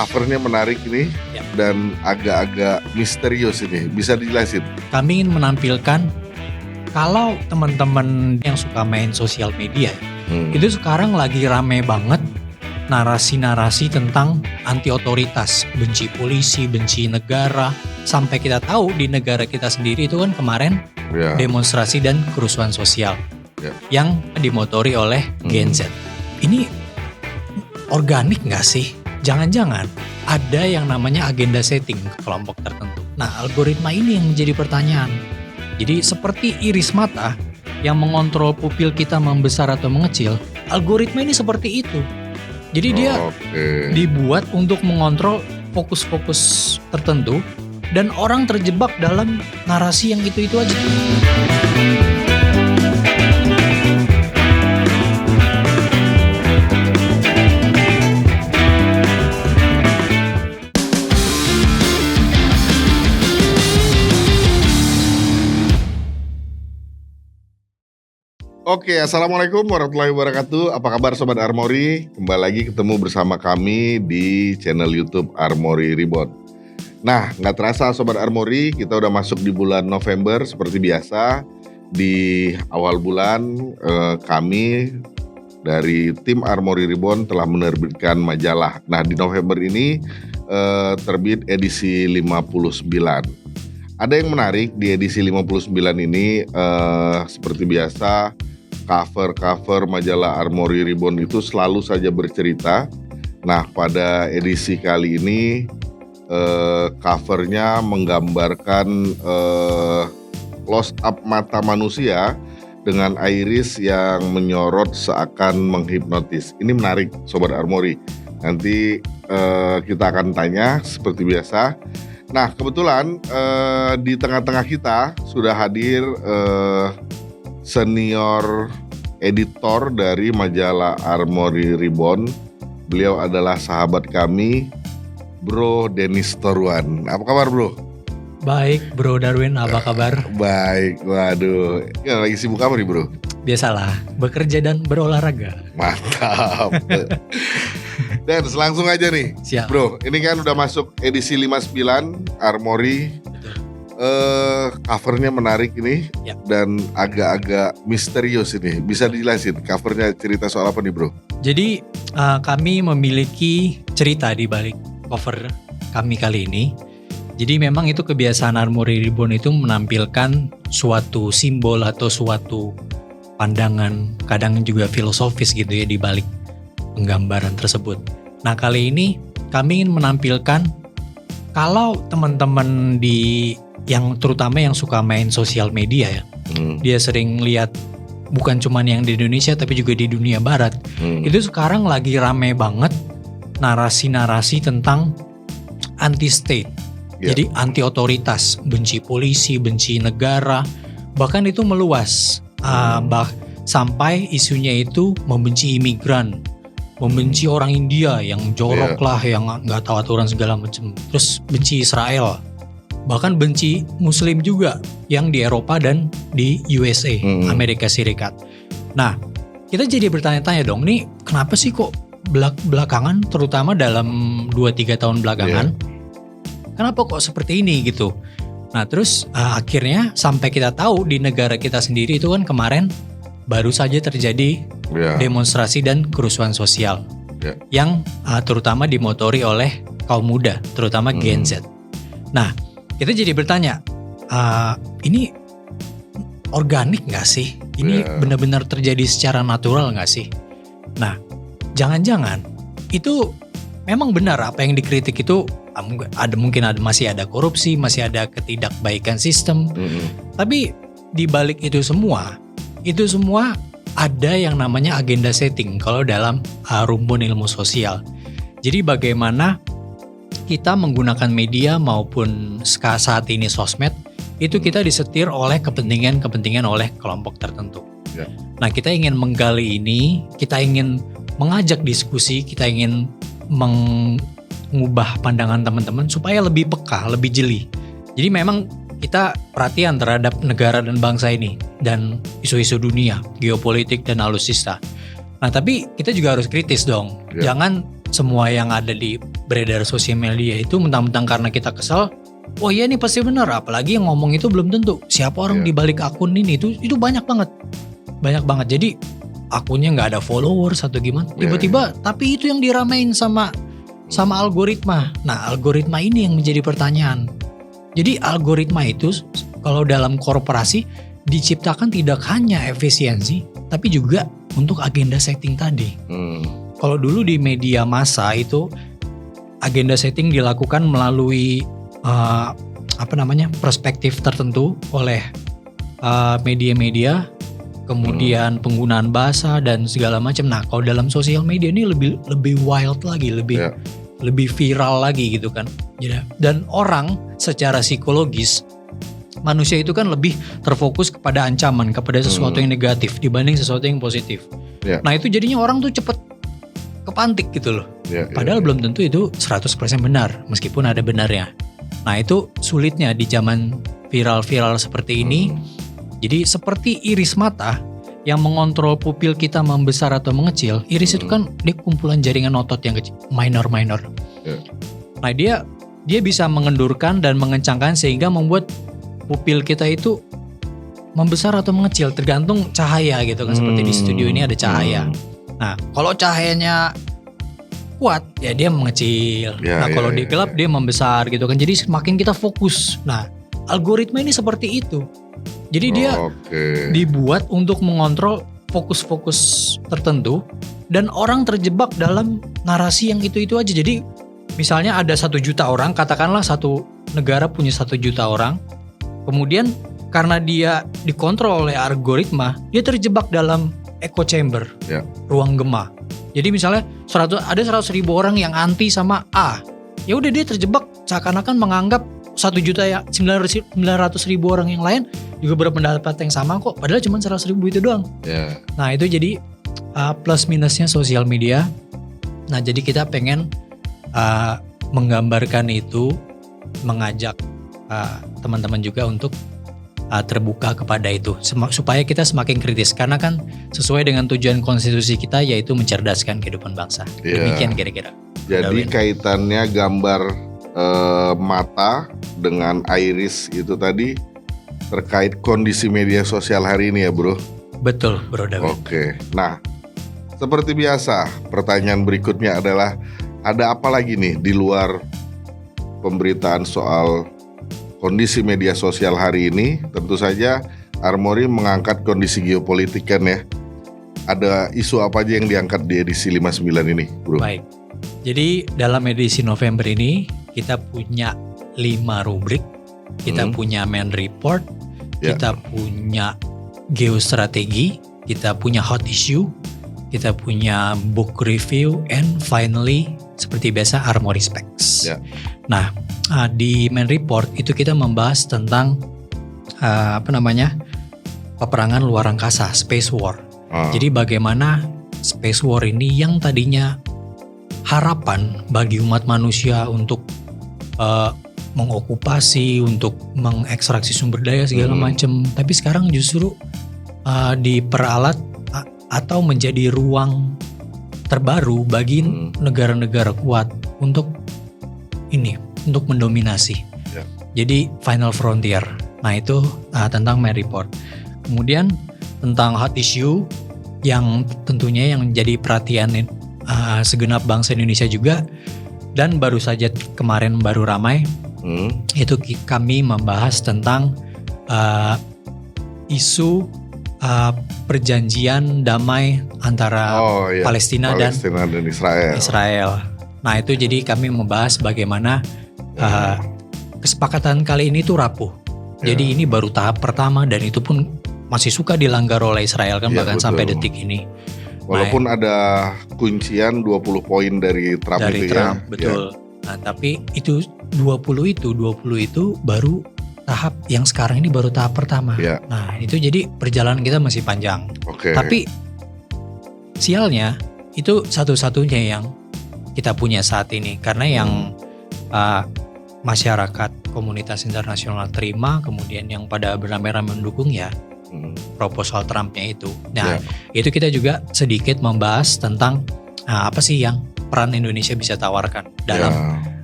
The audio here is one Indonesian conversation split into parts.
covernya menarik ini Ya. dan agak-agak misterius ini. Bisa dijelasin? Kami ingin menampilkan kalau teman-teman yang suka main sosial media itu sekarang lagi rame banget narasi-narasi tentang anti otoritas, benci polisi, benci negara. Sampai kita tahu di negara kita sendiri itu kan kemarin Ya. demonstrasi dan kerusuhan sosial Ya. yang dimotori oleh Gen Z. Ini organik nggak sih? Jangan-jangan ada yang namanya agenda setting ke kelompok tertentu. Nah, algoritma ini yang menjadi pertanyaan. Jadi seperti iris mata yang mengontrol pupil kita membesar atau mengecil, algoritma ini seperti itu. Jadi dia Oke. dibuat untuk mengontrol fokus-fokus tertentu dan orang terjebak dalam narasi yang itu-itu aja. Oke, assalamualaikum warahmatullahi wabarakatuh. Apa kabar Sobat Armory? Kembali lagi ketemu bersama kami di channel YouTube Armory Reborn. Nah, nggak terasa Sobat Armory, kita udah masuk di bulan November seperti biasa. Di awal bulan kami dari tim Armory Reborn telah menerbitkan majalah. Nah, di November ini terbit edisi 59. Ada yang menarik di edisi 59 ini, seperti biasa cover majalah Armory Reborn itu selalu saja bercerita. Nah, pada edisi kali ini covernya menggambarkan close up mata manusia dengan iris yang menyorot seakan menghipnotis. Ini menarik Sobat Armory. Nanti kita akan tanya seperti biasa. Nah, kebetulan di tengah-tengah kita sudah hadir senior editor dari majalah Armory Reborn. Beliau adalah sahabat kami, Bro Dennis Toruan. Apa kabar, Bro? Baik, Bro Darwin, apa kabar? Baik, waduh. Ya, lagi sibuk apa nih, Bro? Biasalah, bekerja dan berolahraga. Mantap. Dan langsung aja nih, Siap. Bro. Ini kan udah masuk edisi 59 Armory. Betul. Covernya menarik ini Ya. dan agak-agak misterius ini. Bisa dijelasin covernya cerita soal apa nih, Bro? Jadi kami memiliki cerita di balik cover kami kali ini. Jadi memang itu kebiasaan Armory Reborn itu menampilkan suatu simbol atau suatu pandangan, kadang juga filosofis gitu ya di balik penggambaran tersebut. Nah, kali ini kami ingin menampilkan kalau teman-teman yang terutama yang suka main sosial media ya, dia sering lihat bukan cuma yang di Indonesia tapi juga di dunia barat. Itu sekarang lagi rame banget narasi-narasi tentang anti-state. Ya. Jadi anti otoritas, benci polisi, benci negara, bahkan itu meluas. Sampai isunya itu membenci imigran, membenci orang India yang jorok lah, yang nggak tahu aturan segala macam. Terus benci Israel, bahkan benci Muslim juga yang di Eropa dan di USA, Amerika Serikat. Nah, kita jadi bertanya-tanya dong, nih kenapa sih kok belakangan, terutama dalam 2-3 tahun belakangan, kenapa kok seperti ini gitu. Nah terus akhirnya sampai kita tahu di negara kita sendiri itu kan kemarin baru saja terjadi demonstrasi dan kerusuhan sosial yang terutama dimotori oleh kaum muda, terutama Gen Z. Nah, kita jadi bertanya, ini organik nggak sih? Ini benar-benar terjadi secara natural nggak sih? Nah, jangan-jangan itu memang benar apa yang dikritik itu masih ada korupsi, masih ada ketidakbaikan sistem. Tapi di balik itu semua ada yang namanya agenda setting kalau dalam rumpun ilmu sosial. Jadi bagaimana kita menggunakan media maupun saat ini sosmed itu kita disetir oleh kepentingan oleh kelompok tertentu. Nah, kita ingin menggali ini, kita ingin mengajak diskusi, kita ingin mengubah pandangan teman-teman supaya lebih peka, lebih jeli. Jadi memang kita perhatian terhadap negara dan bangsa ini dan isu-isu dunia, geopolitik dan alutsista. Nah, tapi kita juga harus kritis dong. Jangan semua yang ada di beredar sosial media itu mentang-mentang karena kita kesel, oh iya nih pasti benar, apalagi yang ngomong itu belum tentu siapa orang di balik akun ini, itu banyak banget. Jadi akunnya nggak ada followers atau gimana, tiba-tiba tapi itu yang diramein sama algoritma. Nah, algoritma ini yang menjadi pertanyaan. Jadi algoritma itu kalau dalam korporasi diciptakan tidak hanya efisiensi, tapi juga untuk agenda setting tadi. Kalau dulu di media massa itu agenda setting dilakukan melalui perspektif tertentu oleh media-media, kemudian penggunaan bahasa dan segala macam. Nah, kalau dalam sosial media ini lebih wild lagi, lebih viral lagi gitu kan. Dan orang secara psikologis, manusia itu kan lebih terfokus kepada ancaman, kepada sesuatu yang negatif dibanding sesuatu yang positif. Nah, itu jadinya orang tuh cepet kepantik gitu loh. Padahal belum tentu itu 100% benar, meskipun ada benarnya. Nah, itu sulitnya di zaman viral-viral seperti ini. Jadi seperti iris mata yang mengontrol pupil kita membesar atau mengecil. Iris itu kan dia kumpulan jaringan otot yang kecil, minor. Nah, dia bisa mengendurkan dan mengencangkan sehingga membuat pupil kita itu membesar atau mengecil tergantung cahaya gitu kan. Seperti di studio ini ada cahaya. Nah, kalau cahayanya kuat ya dia mengecil. Kalau dia gelap dia membesar gitu kan. Jadi semakin kita fokus. Nah, algoritma ini seperti itu. Jadi dia dibuat untuk mengontrol fokus-fokus tertentu dan orang terjebak dalam narasi yang itu-itu aja. Jadi misalnya ada 1 juta orang, katakanlah satu negara punya 1 juta orang. Kemudian karena dia dikontrol oleh algoritma, dia terjebak dalam echo chamber, ruang gema. Jadi misalnya ada 100.000 orang yang anti sama A, ya udah dia terjebak seakan-akan menganggap 1.900.000 orang yang lain juga berpendapat yang sama kok, padahal cuma 100.000 itu doang. Nah, itu jadi plus minusnya sosial media. Nah, jadi kita pengen menggambarkan itu, mengajak teman-teman juga untuk terbuka kepada itu supaya kita semakin kritis, karena kan sesuai dengan tujuan konstitusi kita yaitu mencerdaskan kehidupan bangsa. Demikian kira-kira. Jadi kaitannya gambar mata dengan iris itu tadi terkait kondisi media sosial hari ini ya bro? Betul bro David. Oke, nah seperti biasa pertanyaan berikutnya adalah ada apa lagi nih di luar pemberitaan soal kondisi media sosial hari ini? Tentu saja Armory mengangkat kondisi geopolitik kan ya. Ada isu apa aja yang diangkat di edisi 59 ini bro? Baik, jadi dalam edisi November ini kita punya 5 rubrik. Kita punya main report, kita punya geostrategi, kita punya hot issue, kita punya book review, and finally seperti biasa Armory Specs. Nah, di main report itu kita membahas tentang peperangan luar angkasa, space war. Jadi bagaimana space war ini yang tadinya harapan bagi umat manusia untuk mengokupasi, untuk mengekstraksi sumber daya segala macam, tapi sekarang justru diperalat atau menjadi ruang terbaru bagi negara-negara kuat untuk mendominasi. Jadi final frontier. Nah, itu tentang main report. Kemudian tentang hot issue yang tentunya yang menjadi perhatian segenap bangsa Indonesia juga, dan baru saja kemarin baru ramai. Itu kami membahas tentang isu perjanjian damai antara Palestina dan Israel. Nah, itu jadi kami membahas bagaimana kesepakatan kali ini tuh rapuh. Jadi ini baru tahap pertama dan itu pun masih suka dilanggar oleh Israel kan, bahkan sampai detik ini. Walaupun ada kuncian 20 poin dari Trump itu Trump, betul. Nah, tapi itu 20 itu baru tahap yang sekarang ini, baru tahap pertama. Nah, itu jadi perjalanan kita masih panjang. Tapi sialnya itu satu-satunya yang kita punya saat ini, karena yang masyarakat komunitas internasional terima, kemudian yang pada beramai-ramai mendukung ya proposal Trumpnya itu. Nah, itu kita juga sedikit membahas tentang apa sih yang peran Indonesia bisa tawarkan dalam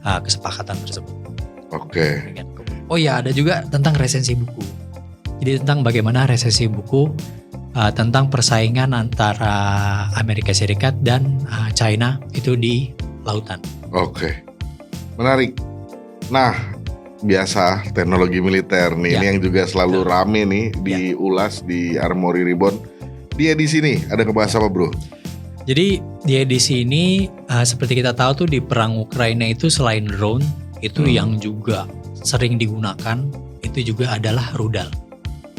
Ya, kesepakatan tersebut. oke. Oh ya, ada juga tentang resensi buku. Jadi tentang bagaimana resensi buku tentang persaingan antara Amerika Serikat dan China itu di lautan. Oke, menarik. Nah, biasa teknologi militer nih, Ya. ini yang juga selalu rame nih diulas di Armory Ribbon. Di edisi ini ada ngebahas apa bro? Jadi di edisi ini seperti kita tahu tuh di perang Ukraina itu selain drone itu yang juga sering digunakan itu juga adalah rudal.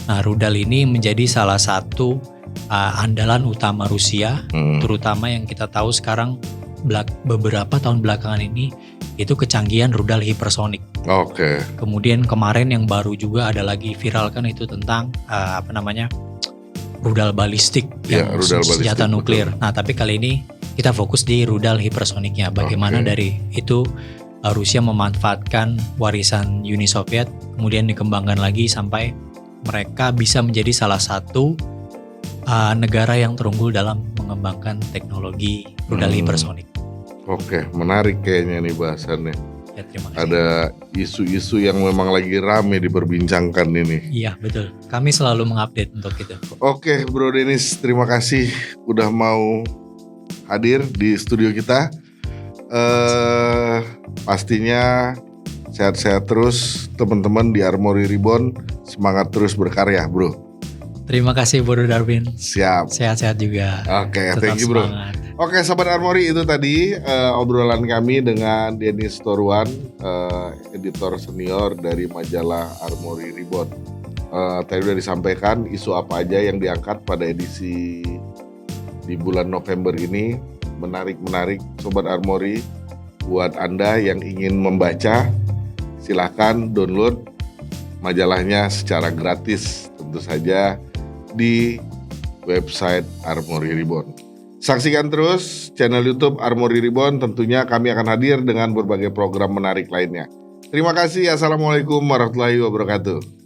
Nah, rudal ini menjadi salah satu andalan utama Rusia, terutama yang kita tahu sekarang beberapa tahun belakangan ini itu kecanggihan rudal hipersonik. Oke. Kemudian kemarin yang baru juga ada lagi viral kan itu tentang rudal balistik Ya, yang rudal senjata balistik, nuklir. betul. Nah, tapi kali ini kita fokus di rudal hipersoniknya. Bagaimana Oke. dari itu Rusia memanfaatkan warisan Uni Soviet, kemudian dikembangkan lagi sampai mereka bisa menjadi salah satu negara yang terunggul dalam mengembangkan teknologi rudal hipersonik. Oke, menarik kayaknya nih bahasannya. Ya, terima kasih. Ada isu-isu yang memang lagi rame diperbincangkan ini. Iya, betul. Kami selalu mengupdate untuk itu. Oke, Bro Denis, terima kasih udah mau hadir di studio kita. Pastinya sehat-sehat terus teman-teman di Armory Ribbon. Semangat terus berkarya, Bro. Terima kasih Bro Darwin. Siap. Sehat-sehat juga. Oke, Tetap thank you, Bro. semangat. Oke, Sobat Armory, itu tadi obrolan kami dengan Denis Toruan, editor senior dari majalah Armory Ribbon. Tadi udah disampaikan isu apa aja yang diangkat pada edisi di bulan November ini. Menarik Sobat Armory. Buat Anda yang ingin membaca, silahkan download majalahnya secara gratis, tentu saja di website Armory Ribbon. Saksikan terus channel YouTube Armory Ribbon, tentunya kami akan hadir dengan berbagai program menarik lainnya. Terima kasih, Assalamualaikum warahmatullahi wabarakatuh.